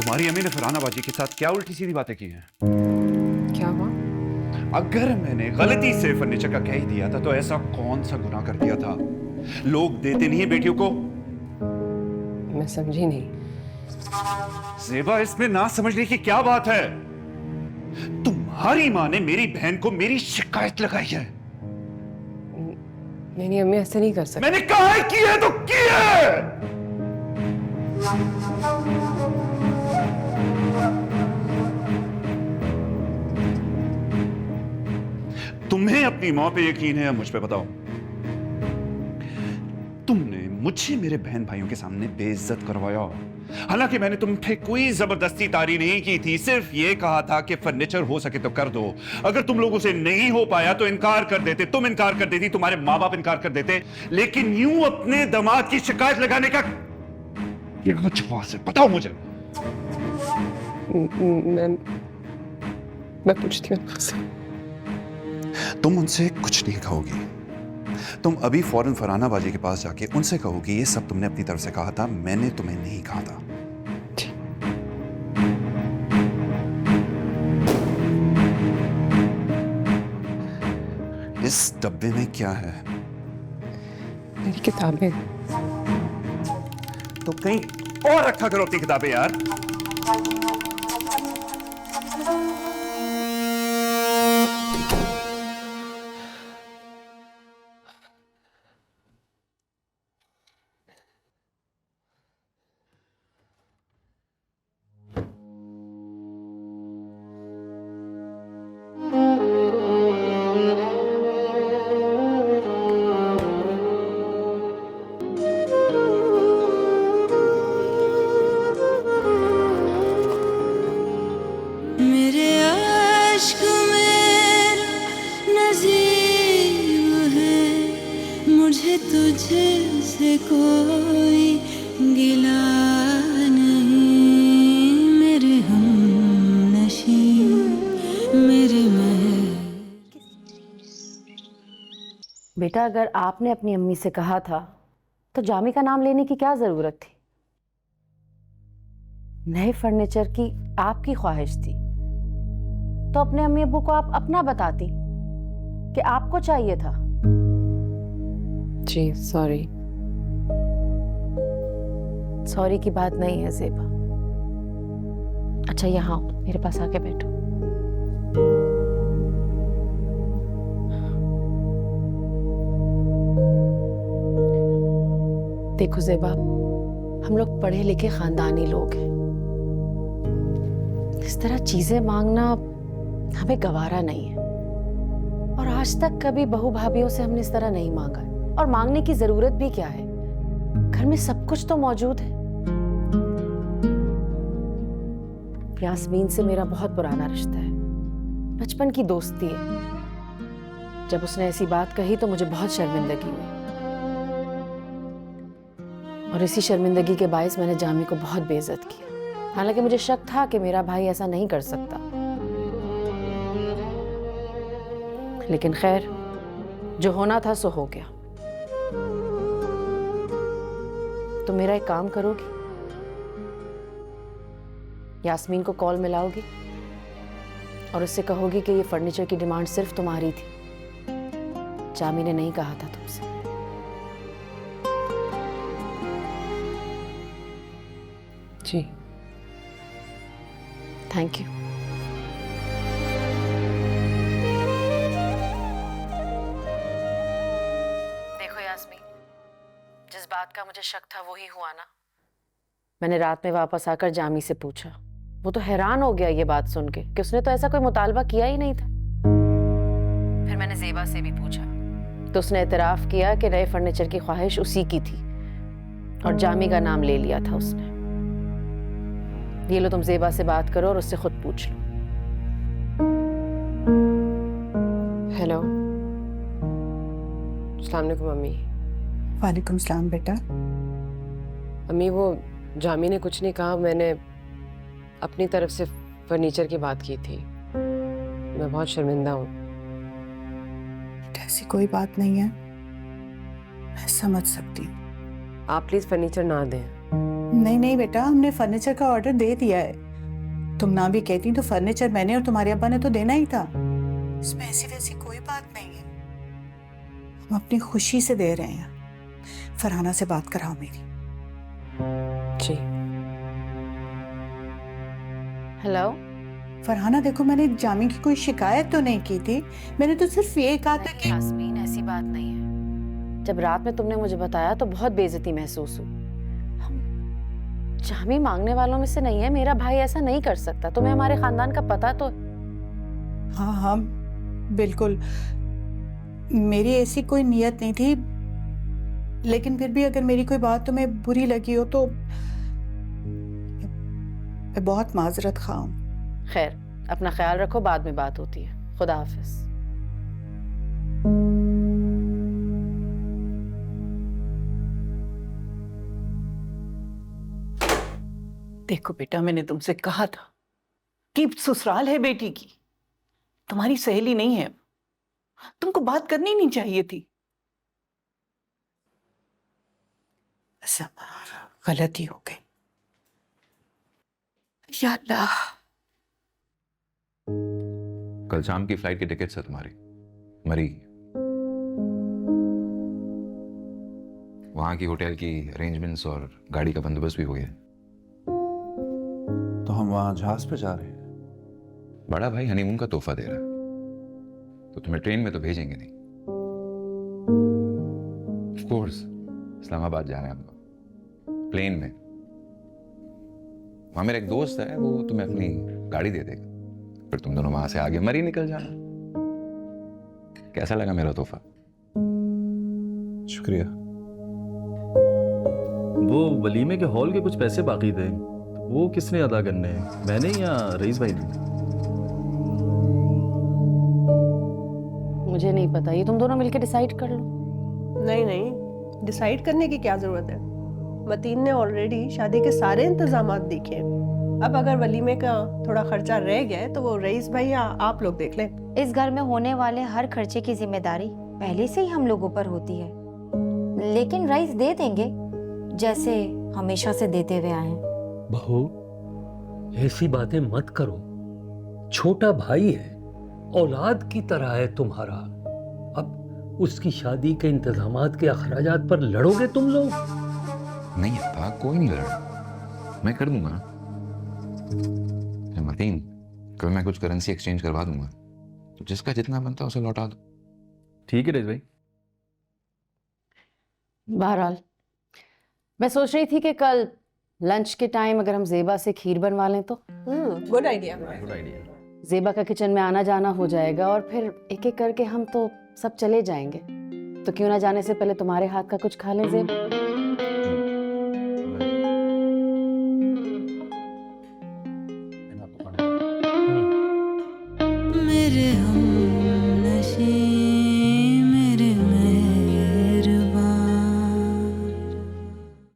तुम्हारी अम्मी ने फरहाना बाजी के साथ क्या उल्टी सीधी बातें की हैं? क्या हुआ? अगर मैंने गलती से फर्नीचर का कह ही दिया था तो ऐसा कौन सा गुनाह कर दिया था? लोग देते नहीं है बेटियों को। मैं समझी नहीं। ज़ेबा, इसमें ना समझने की क्या बात है? तुम्हारी माँ ने मेरी बहन को मेरी शिकायत लगाई है। नहीं नहीं अम्मी, ऐसे नहीं कर सकती। मैंने कहा है की है तो की है। तुम्हें अपनी माँ पे यकीन है या मुझ पे बताओ? तुमने मुझे मेरे बहन भाइयों के सामने बेइज्जत करवाया। हालांकि मैंने तुम पे कोई जबरदस्ती तारी नहीं की थी, सिर्फ ये कहा था कि फर्नीचर हो सके तो कर दो। अगर तुम लोगों से नहीं हो पाया तो इनकार कर देते, तुम इनकार कर देती, तुम्हारे माँ बाप इनकार कर देते, लेकिन यूं अपने दामाद की शिकायत लगाने का क्या जवाब है? बताओ मुझे। मैं पूछती हूँ आपसे। तुम उनसे कुछ नहीं कहोगी। तुम अभी फौरन फरहाना बाजी के पास जाके उनसे कहोगी ये सब तुमने अपनी तरफ से कहा था, मैंने तुम्हें नहीं कहा था। इस डब्बे में क्या है? मेरी किताबें। तो कहीं और रखा करो अपनी किताबें यार। मेरे आश्क मेरा नसीब है, मुझे तुझसे कोई गिला नहीं, मेरे हमनशी मेरे महल। बेटा, अगर आपने अपनी अम्मी से कहा था तो जामी का नाम लेने की क्या जरूरत थी? नए फर्नीचर की आपकी ख्वाहिश थी तो अपने अम्मी अब्बू को आप अपना बताती कि आपको चाहिए था। जी सॉरी। सॉरी की बात नहीं है ज़ेबा। अच्छा यहाँ आओ, मेरे पास आके बैठो। देखो ज़ेबा, हम लोग पढ़े लिखे खानदानी लोग हैं। इस तरह चीजें मांगना हमें गवारा नहीं है, और आज तक कभी बहू भाभीयों से हमने इस तरह नहीं मांगा है। और मांगने की जरूरत भी क्या है, घर में सब कुछ तो मौजूद है। यास्मीन से मेरा बहुत पुराना रिश्ता है, बचपन की दोस्ती है। जब उसने ऐसी बात कही तो मुझे बहुत शर्मिंदगी हुई, और इसी शर्मिंदगी के बायस मैंने जामी को बहुत बेइज्जत किया। हालांकि मुझे शक था कि मेरा भाई ऐसा नहीं कर सकता, लेकिन खैर, जो होना था सो हो गया। तो मेरा एक काम करोगी, यास्मीन को कॉल मिलाओगी और उससे कहोगी कि ये फर्नीचर की डिमांड सिर्फ तुम्हारी थी, जामी ने नहीं कहा था तुमसे। जी थैंक यू। देखो यास्मीन, जिस बात का मुझे शक था वही हुआ ना। मैंने रात में वापस आकर जामी से पूछा, वो तो हैरान हो गया ये बात सुन के कि उसने तो ऐसा कोई मुतालबा किया ही नहीं था। फिर मैंने ज़ेबा से भी पूछा तो उसने एतराफ़ किया कि नए फर्नीचर की ख्वाहिश उसी की थी और जामी का नाम ले लिया था उसने। ये लो, तुम ज़ेबा से बात करो और उससे खुद पूछ लो। हेलो, अस्सलाम वालेकुम अम्मी। वालेकुम सलाम बेटा। अम्मी, वो जामी ने कुछ नहीं कहा, मैंने अपनी तरफ से फर्नीचर की बात की थी। मैं बहुत शर्मिंदा हूँ। ऐसी कोई बात नहीं है, मैं समझ सकती हूँ। आप प्लीज फर्नीचर ना दें। नहीं नहीं बेटा, हमने फर्नीचर का ऑर्डर दे दिया है। तुम ना भी कहती तो फर्नीचर मैंने और तुम्हारे अब्बा ने तो देना ही था। इसमें ऐसी वैसी कोई बात नहीं है, हम अपनी खुशी से दे रहे हैं। फरहाना से बात कराओ मेरी। जी। हेलो। फरहाना देखो, मैंने जामी की कोई शिकायत तो नहीं की थी, मैंने तो सिर्फ ये कहा था कि यास्मीन, ऐसी बात नहीं है। जब रात में तुमने मुझे बताया तो बहुत बेइज्जती महसूस हुई। हम जामी मांगने वालों में से नहीं है, मेरा भाई ऐसा नहीं कर सकता। तुम्हें हमारे खानदान का पता तो। हाँ हाँ बिल्कुल, मेरी ऐसी कोई नियत नहीं थी, लेकिन फिर भी अगर मेरी कोई बात तुम्हें बुरी लगी हो तो मैं बहुत माजरत खा हूं। खैर, अपना ख्याल रखो, बाद में बात होती है। खुदा हाफिज। देखो बेटा, मैंने तुमसे कहा था कि ससुराल है बेटी की, तुम्हारी सहेली नहीं है, तुमको बात करनी नहीं चाहिए थी। सब गलती हो गई। या अल्लाह। कल शाम की फ्लाइट की टिकट्स है तुम्हारी, मरी। वहां की होटल की अरेंजमेंट्स और गाड़ी का बंदोबस्त भी हो गया। तो हम वहां जहाज पे जा रहे हैं। बड़ा भाई हनीमून का तोहफा दे रहा है, तो तुम्हें ट्रेन में तो भेजेंगे नहीं। ऑफ कोर्स इस्लामाबाद जा रहे हैं हम लोग, प्लेन में। वहां मेरा एक दोस्त है, वो तुम्हें अपनी गाड़ी दे देगा, फिर तुम दोनों वहां से आगे मरी निकल जाना। कैसा लगा मेरा तोहफा? शुक्रिया। वो वलीमे के हॉल के कुछ पैसे बाकी थे, वो किसने अदा करने हैं, मैंने या रईस भाई ने? मुझे नहीं पता, ये तुम दोनों मिलकर डिसाइड कर लो। नहीं नहीं, डिसाइड करने की क्या जरूरत है। मतीन ने ऑलरेडी शादी के सारे इंतजामात देखे। अब अगर वलीमे का थोड़ा खर्चा रह गया है तो वो रईस भाई या आप लोग देख लें। इस घर में होने वाले हर खर्चे की जिम्मेदारी पहले से ही हम लोगों पर होती है, लेकिन रईस दे देंगे जैसे हमेशा से देते हुए आए हैं। बहू, ऐसी बातें मत करो। छोटा भाई है, औलाद की तरह है तुम्हारा। अब उसकी शादी के इंतजामात के अखराजात पर लड़ोगे तुम लोग? नहीं अब्बा, कोई नहीं लड़ा, मैं कर दूंगा। मतीन, कल मैं कुछ करेंसी एक्सचेंज करवा दूंगा, तो जिसका जितना बनता है उसे लौटा दो। ठीक है रईस भाई। बहरहाल, मैं सोच रही थी कि कल लंच के टाइम अगर हम जेबा से खीर बनवा लें तो। Good idea. Good idea. जेबा का किचन में आना जाना हो जाएगा और फिर एक एक करके हम तो सब चले जाएंगे। तो क्यों ना जाने से पहले तुम्हारे हाथ का कुछ खा लें जेबा। मेरे हम